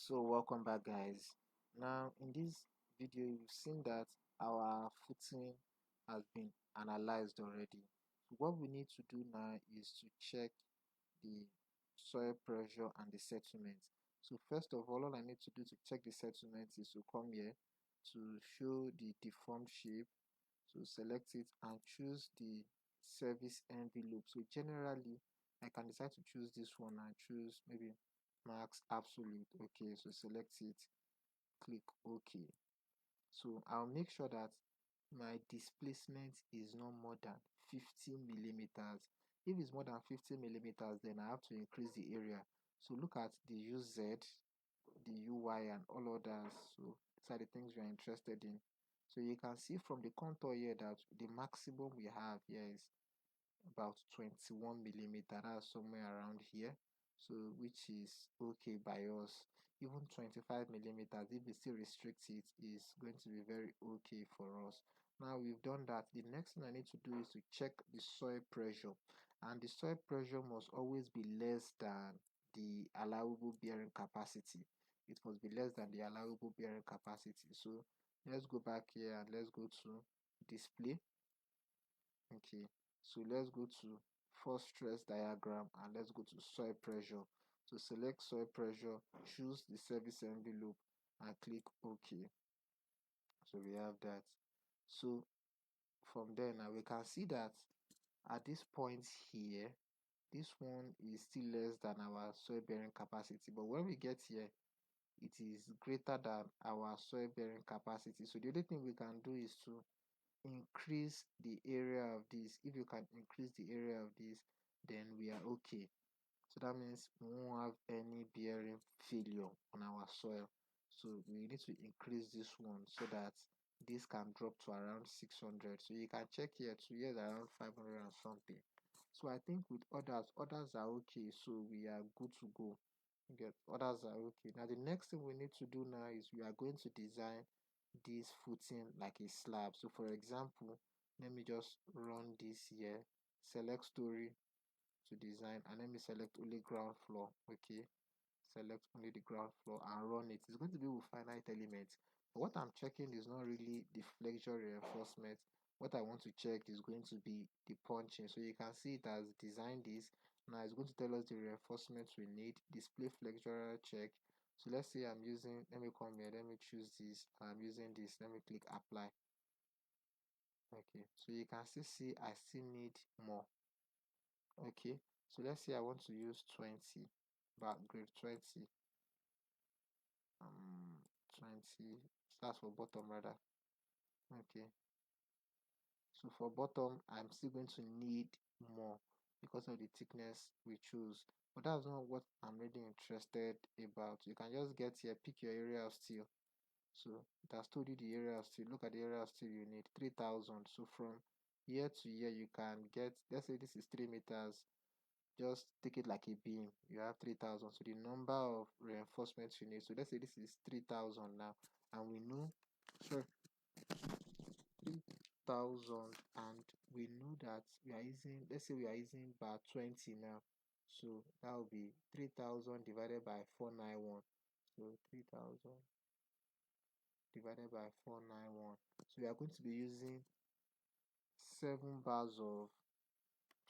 So welcome back, guys. Now in this video you've seen that our footing has been analyzed already. So what we need to do now is to check the soil pressure and the settlement. So first of all I need to do to check the settlement is to come here to show the deformed shape. So select it and choose the service envelope. So generally I can decide to choose this one and choose maybe max absolute. Okay, so select it, click OK. So I'll make sure that my displacement is no more than 50 millimeters. If it's more than 50 millimeters, then I have to increase the area. So look at the UZ, the UI, and all others. So these are the things we are interested in. So you can see from the contour here that the maximum we have here is about 21 millimeter. That's somewhere around here, so which is okay by us. Even 25 millimeters, if we still restrict it, is going to be very okay for us. Now we've done that, the next thing I need to do is to check the soil pressure, and the soil pressure must always be less than the allowable bearing capacity. It must be less than the allowable bearing capacity. So let's go back here and let's go to display. Okay, so let's go to force stress diagram and let's go to soil pressure. So select soil pressure, choose the service envelope and click OK. So we have that. So from there now we can see that at this point here, this one is still less than our soil bearing capacity, but when we get here it is greater than our soil bearing capacity. So the only thing we can do is to increase the area of this. If you can increase the area of this, then we are okay. So that means we won't have any bearing failure on our soil. So we need to increase this one so that this can drop to around 600. So you can check here to here around 500 and something. So I think with others are okay, so we are good to go. Get others are okay. Now the next thing we need to do now is we are going to design this footing like a slab. So for example, let me just run this here, select story to design, and let me select only ground floor. Okay, select only the ground floor and run it. It's going to be with finite elements, but what I'm checking is not really the flexure reinforcement. What I want to check is going to be the punching. So you can see it has designed this. Now it's going to tell us the reinforcements we need. Display flexural check. So let's say I'm using, let me come here, let me choose this, I'm using this, let me click apply. Okay, so you can still see I still need more. Okay, so let's say I want to use 20, but grade 20, 20, that's for bottom rather. Okay, so for bottom I'm still going to need more because of the thickness we choose, but that's not what I'm really interested about. You can just get here, pick your area of steel. So it has told you the area of steel. Look at the area of steel you need, 3000. So from here to here you can get, let's say this is 3 meters, just take it like a beam, you have 3000. So the number of reinforcements you need, so let's say this is 3000 now, and we know, sorry, 3000, and we know that we are using, let's say we are using bar 20 now, so that will be 3000 divided by 491. So 3000 divided by 491, so we are going to be using 7 bars of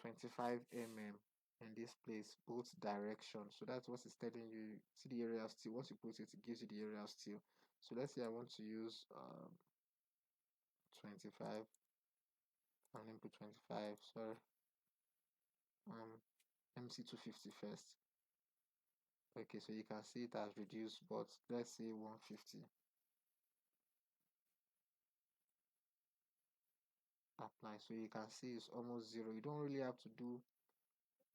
25 mm in this place, both directions. So that's what it's telling you. See the area of steel, once you put it, it gives you the area of steel. So let's say I want to use 25, I'm going to put 25, sorry, MC250 first. Okay, so you can see it has reduced, but let's say 150. Apply. So you can see it's almost zero. You don't really have to do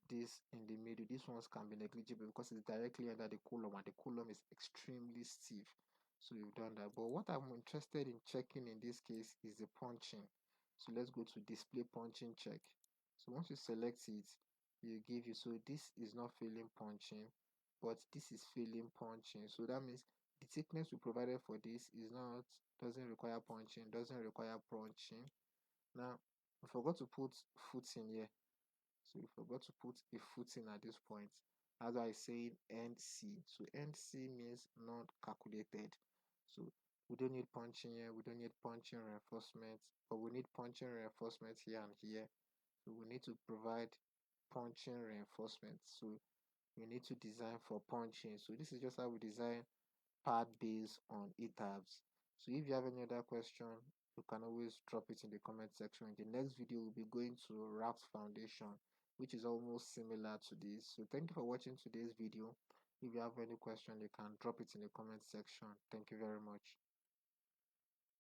this in the middle. These ones can be negligible because it's directly under the column and the column is extremely stiff. So you've done that. But what I'm interested in checking in this case is the punching. So let's go to display punching check. So once you select it, you give you, so this is not failing punching, but this is failing punching. So that means the thickness we provided for this is not, doesn't require punching, doesn't require punching. Now I forgot to put footing here. So we forgot to put a footing at this point. As I say, NC. So NC means not calculated. So we don't need punching here, we don't need punching reinforcements, but we need punching reinforcements here and here. So we need to provide punching reinforcements. So we need to design for punching. So this is just how we design part based on ETABS. So if you have any other question, you can always drop it in the comment section. In the next video, we'll be going to Raft Foundation, which is almost similar to this. So thank you for watching today's video. If you have any question, you can drop it in the comment section. Thank you very much.